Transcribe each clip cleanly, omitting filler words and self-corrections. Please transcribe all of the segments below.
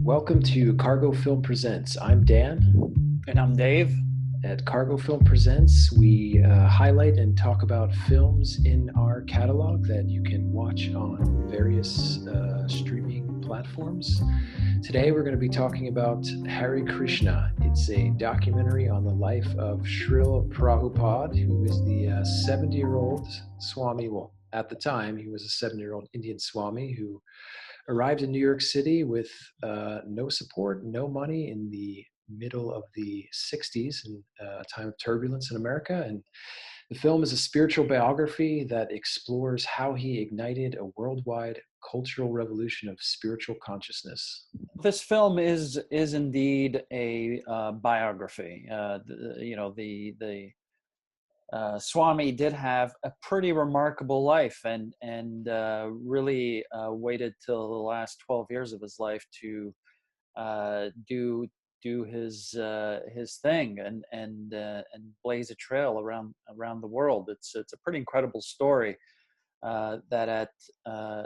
Welcome to Cargo Film Presents. I'm Dan. And I'm Dave. At Cargo Film Presents, we highlight and talk about films in our catalog that you can watch on various streaming platforms. Today, we're going to be talking about Hare Krishna. It's a documentary on the life of Srila Prabhupada, who is the 70-year-old Swami. Well, at the time, he was a 70-year-old Indian Swami who arrived in New York City with no support, no money in the middle of the 60s, in a time of turbulence in America. And the film is a spiritual biography that explores how he ignited a worldwide cultural revolution of spiritual consciousness. This film is indeed a biography. Swami did have a pretty remarkable life, and really waited till the last 12 years of his life to do his thing and blaze a trail around the world. It's a pretty incredible story that at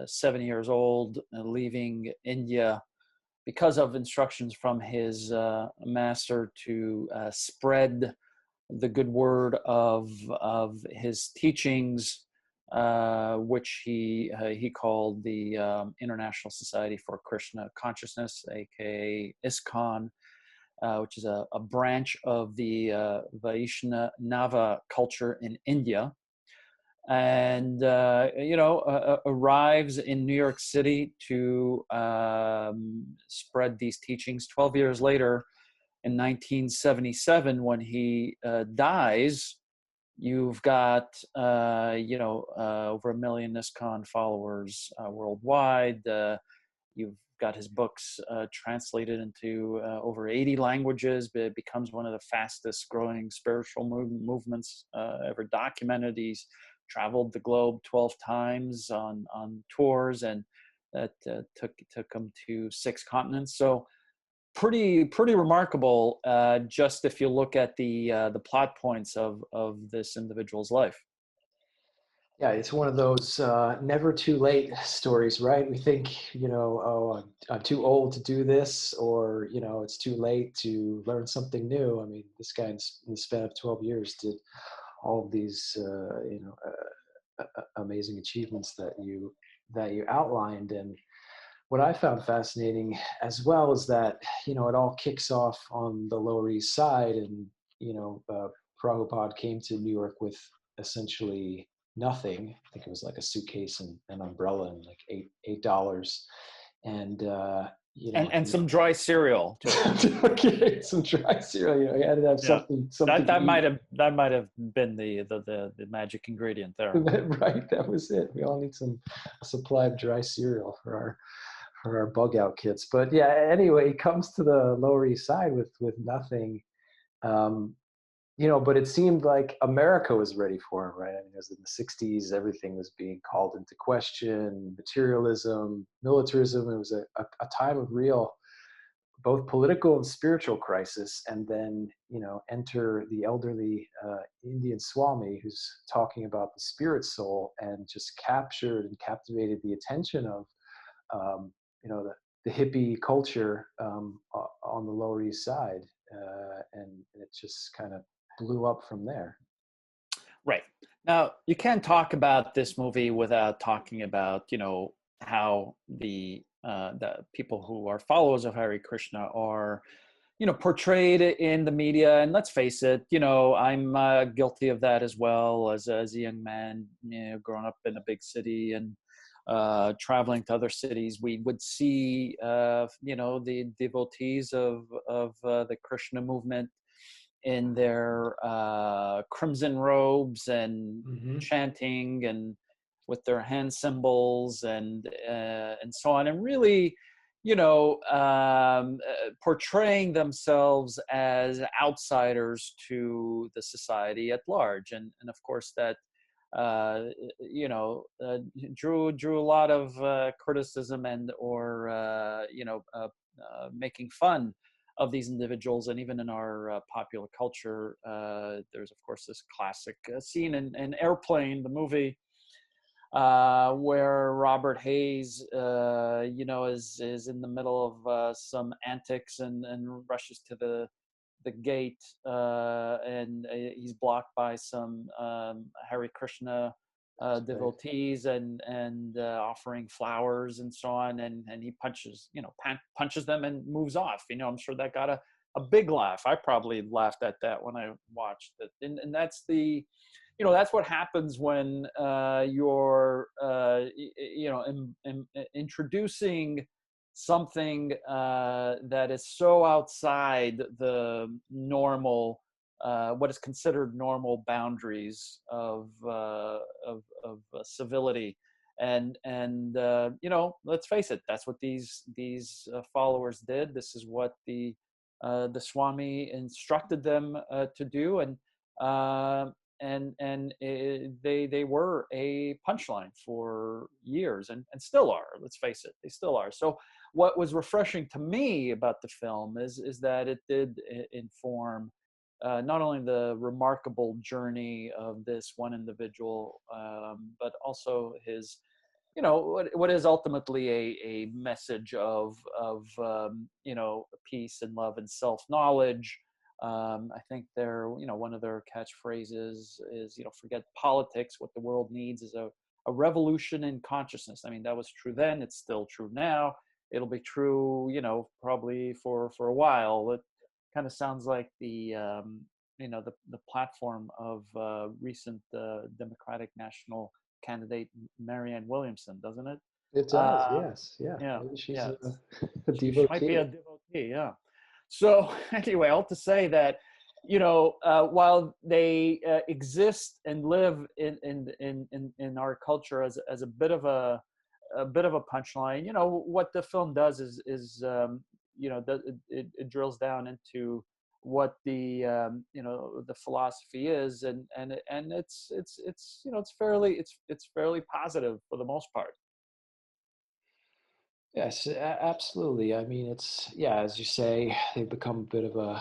7 years old, leaving India because of instructions from his master to spread the good word of his teachings, which he called the International Society for Krishna Consciousness, aka ISKCON, which is a branch of the Vaishnava culture in India, and arrives in New York City to spread these teachings. 12 years later, in 1977, when he dies, you've got over 1 million ISKCON followers worldwide. You've got his books translated into over 80 languages. It becomes one of the fastest growing spiritual movements ever documented. He's traveled the globe 12 times on tours, and that took him to 6 continents. So pretty remarkable, just if you look at the plot points of this individual's life. Yeah, it's one of those never too late stories, right? We think, oh, I'm too old to do this, or, it's too late to learn something new. I mean, this guy in the span of 12 years did all of these, amazing achievements that you outlined. And what I found fascinating as well is that, it all kicks off on the Lower East Side, and, Prabhupada came to New York with essentially nothing. I think it was like a suitcase and an umbrella and like $8. And, And some dry cereal too. Okay, some dry cereal. He had to have something. That might have been the magic ingredient there. Right, that was it. We all need a supply of dry cereal for our bug out kits. But yeah, anyway, he comes to the Lower East Side with nothing. But it seemed like America was ready for him, right? I mean, it was in the 60s, everything was being called into question, materialism, militarism. It was a time of real, both political and spiritual crisis. And then, enter the elderly Indian Swami, who's talking about the spirit soul, and just captured and captivated the attention of, the hippie culture on the Lower East Side. And it just kind of blew up from there. Right. Now, you can't talk about this movie without talking about, how the people who are followers of Hare Krishna are, portrayed in the media. And let's face it, I'm guilty of that as well as a young man, growing up in a big city and traveling to other cities. We would see, the devotees of the Krishna movement in their crimson robes and chanting and with their hand symbols and so on, and really, portraying themselves as outsiders to the society at large, and of course that drew a lot of criticism and or making fun of these individuals. And even in our popular culture, there's of course this classic scene in Airplane, the movie, where Robert Hayes, is in the middle of some antics and rushes to the gate, and he's blocked by some Hare Krishna Right. devotees and offering flowers and so on, and he punches them and moves off. I'm sure that got a big laugh. I probably laughed at that when I watched it, and that's that's what happens when you're introducing something that is so outside the normal, what is considered normal boundaries of civility. And let's face it, that's what these followers did. This is what the Swami instructed them to do, they were a punchline for years, and still are. Let's face it, they still are. So what was refreshing to me about the film is that it did inform not only the remarkable journey of this one individual, but also his, what is ultimately a message of peace and love and self-knowledge. I think one of their catchphrases is, forget politics. What the world needs is a revolution in consciousness. I mean, that was true then. It's still true now. It'll be true, probably for a while. It kind of sounds like the platform of recent Democratic National candidate Marianne Williamson, doesn't it? It does, Uh, yes. Yeah. yeah, Maybe she's yeah. a She might be devotee. a devotee, yeah. So anyway, all to say that while they exist and live in our culture as a bit of a punchline, what the film does is it drills down into what the philosophy is, and it's fairly positive for the most part. Yes, absolutely. I mean, it's, yeah, as you say, they've become a bit of a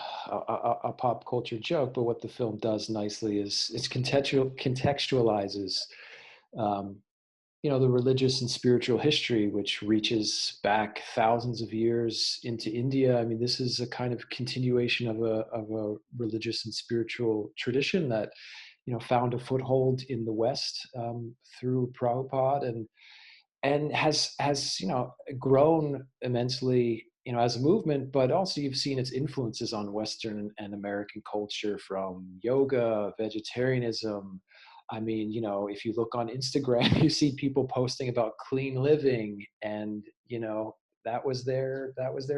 pop culture joke. But what the film does nicely is it's contextualizes, um, the religious and spiritual history, which reaches back thousands of years into India. I mean, this is a kind of continuation of a religious and spiritual tradition that found a foothold in the West through Prabhupada, and has grown immensely, as a movement. But also you've seen its influences on Western and American culture, from yoga, vegetarianism. I mean, if you look on Instagram, you see people posting about clean living, and that was their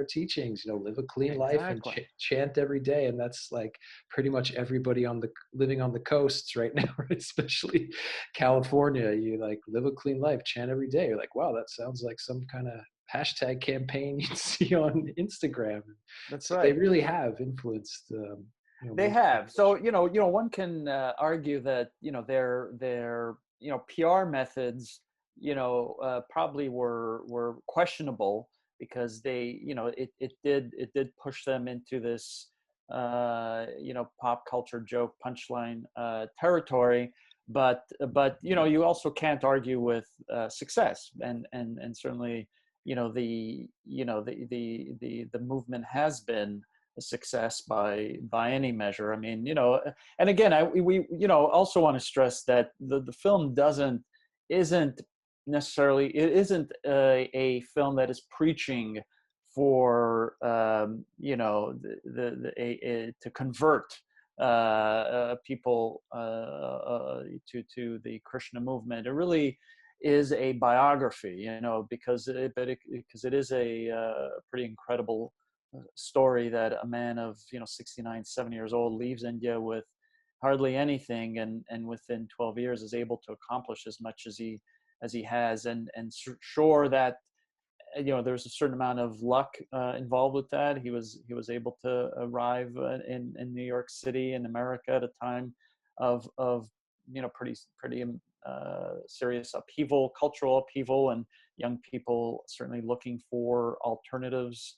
teachings. Live a clean life and Exactly. chant every day. And that's like pretty much everybody living on the coasts right now, right? Especially California. You like live a clean life, chant every day. You're like, wow, that sounds like some kind of hashtag campaign you'd see on Instagram. That's So they right. really have influenced They most have. So, generations. one can argue that, their PR methods, probably were questionable, because it did push them into this, pop culture joke punchline territory. But you also can't argue with success, and certainly, the movement has been a success by any measure. I mean, and again, we also want to stress that the film isn't necessarily, it isn't a film that is preaching for to convert people to the Krishna movement. It really is a biography, because it is a pretty incredible story, that a man of 69, 70 years old leaves India with hardly anything, and within 12 years is able to accomplish as much as he has. And sure that there's a certain amount of luck involved with that. He was able to arrive in New York City in America at a time of pretty serious upheaval, cultural upheaval, and young people certainly looking for alternatives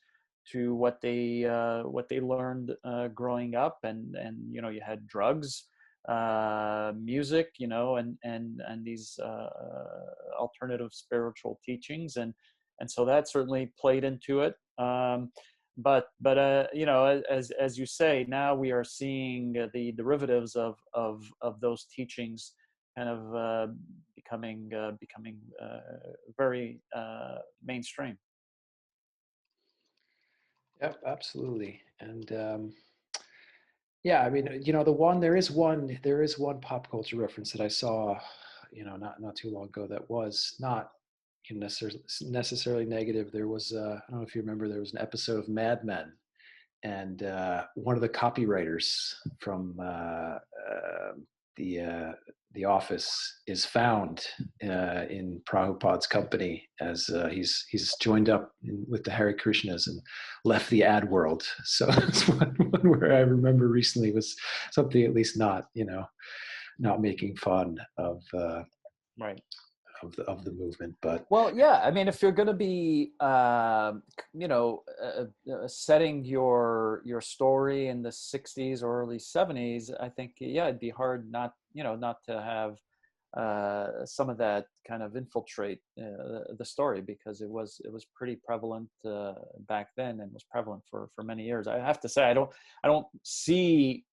to what they learned growing up. And you had drugs, music, and these alternative spiritual teachings, and so that certainly played into it. But as you say, now we are seeing the derivatives of those teachings kind of becoming very mainstream. Yep, absolutely. And yeah, I mean, there is one pop culture reference that I saw, not too long ago, that was not necessarily negative. There was, I don't know if you remember, there was an episode of Mad Men, and one of the copywriters from the office is found in Prabhupada's company as he's joined up with the Hare Krishnas and left the ad world. So it's one where I remember recently was something, at least not making fun of Right. of the movement. But well, yeah, I mean, if you're going to be setting your story in the 60s or early 70s, I think, yeah, it'd be hard not to have some of that kind of infiltrate the story, because it was pretty prevalent back then, and was prevalent for many years. I have to say, I don't see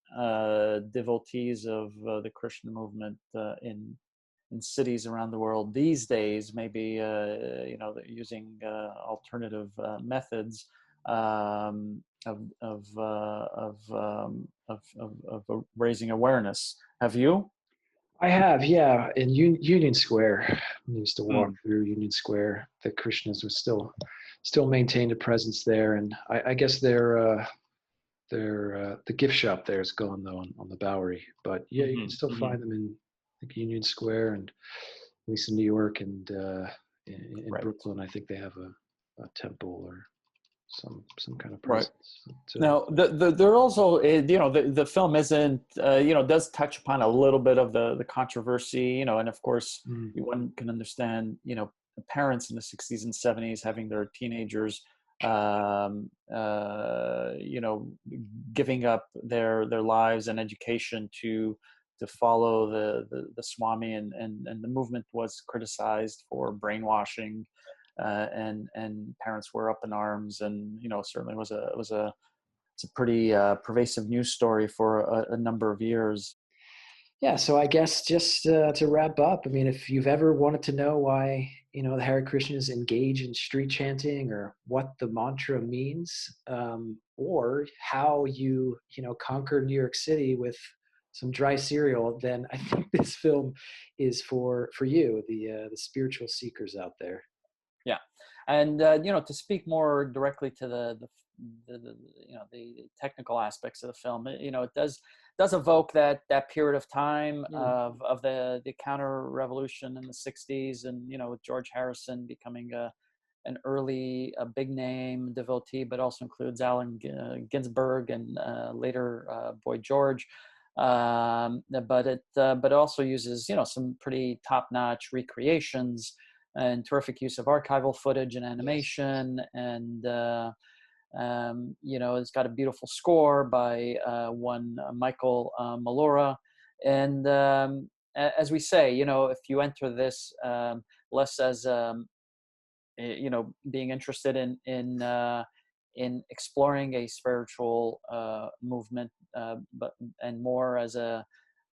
devotees of the Krishna movement in cities around the world these days. Maybe they're using alternative methods of raising awareness. Have you? I have, yeah, in Union Square. I used to walk through Union Square. The Krishnas would still maintained a presence there, and I guess the gift shop there is gone though on the Bowery. But yeah, you can still find them in like Union Square, and at least in New York and in Right. Brooklyn. I think they have a temple or some kind of presence. Right. Now, there also, the film isn't, does touch upon a little bit of the controversy, and of course, one can understand, parents in the 60s and 70s having their teenagers, giving up their lives and education to follow the Swami, and the movement was criticized for brainwashing. And parents were up in arms, and certainly it's a pretty pervasive news story for a number of years. Yeah, so I guess just to wrap up, I mean, if you've ever wanted to know why the Hare Krishnas engage in street chanting, or what the mantra means, or how you conquer New York City with some dry cereal, then I think this film is for you, the spiritual seekers out there. Yeah, and to speak more directly to the technical aspects of the film, it does evoke that period of time of the counter revolution in the 60s, and with George Harrison becoming an early big name devotee, but also includes Allen Ginsberg and later Boy George. But it also uses some pretty top-notch recreations and terrific use of archival footage and animation. And it's got a beautiful score by one Michael Malora. And as we say, if you enter this less as being interested in exploring a spiritual movement, and more as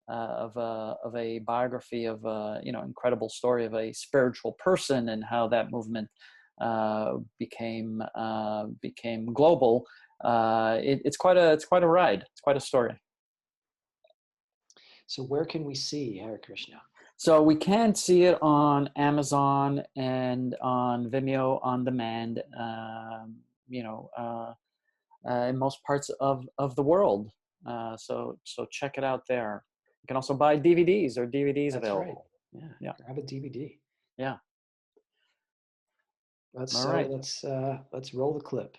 of a biography of incredible story of a spiritual person, and how that movement became global. It's quite a ride. It's quite a story. So where can we see Hare Krishna? So we can see it on Amazon and on Vimeo on demand, in most parts of the world. So check it out there. You can also buy DVDs or DVDs That's available. Right. Yeah. Grab a DVD. Yeah. All right. Let's roll the clip.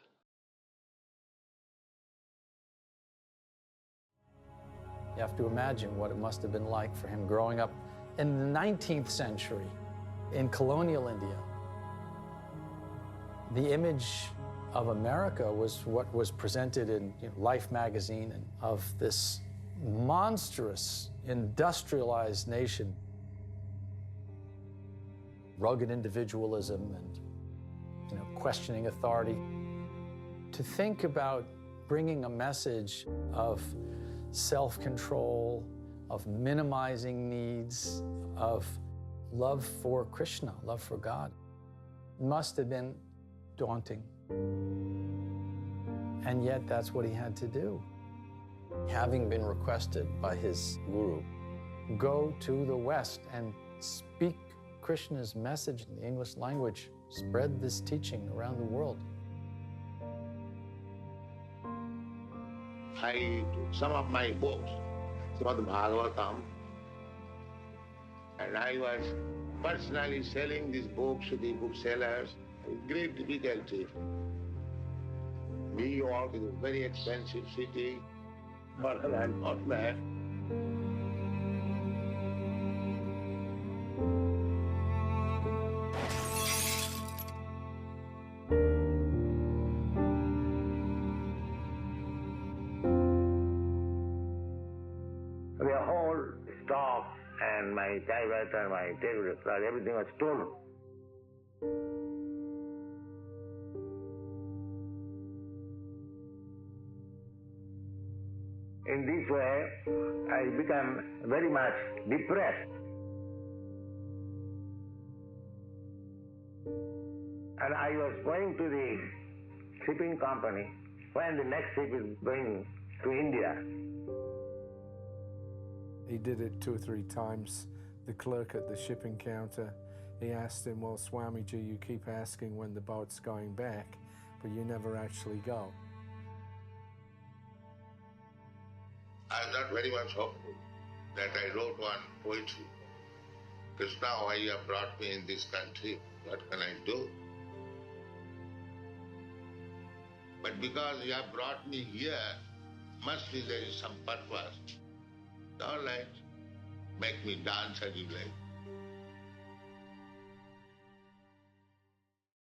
You have to imagine what it must have been like for him growing up in the 19th century in colonial India. The image of America was what was presented in Life magazine, and of this monstrous, industrialized nation. Rugged individualism and questioning authority. To think about bringing a message of self-control, of minimizing needs, of love for Krishna, love for God, must have been daunting. And yet that's what he had to do. Having been requested by his guru, go to the West and speak Krishna's message in the English language, spread this teaching around the world. I took some of my books, Srimad Bhagavatam, and I was personally selling these books to the booksellers with great difficulty. New York is a very expensive city for a landlord. The whole stock and my typewriter, my telegraph, everything was stolen. In this way, I became very much depressed. And I was going to the shipping company when the next ship is going to India. He did it 2 or 3 times. The clerk at the shipping counter, he asked him, well, Swamiji, you keep asking when the boat's going back, but you never actually go. I'm not very much hopeful that I wrote one poetry. Krishna, why you have brought me in this country? What can I do? But because you have brought me here, must be there is some purpose. All right, make me dance as you like.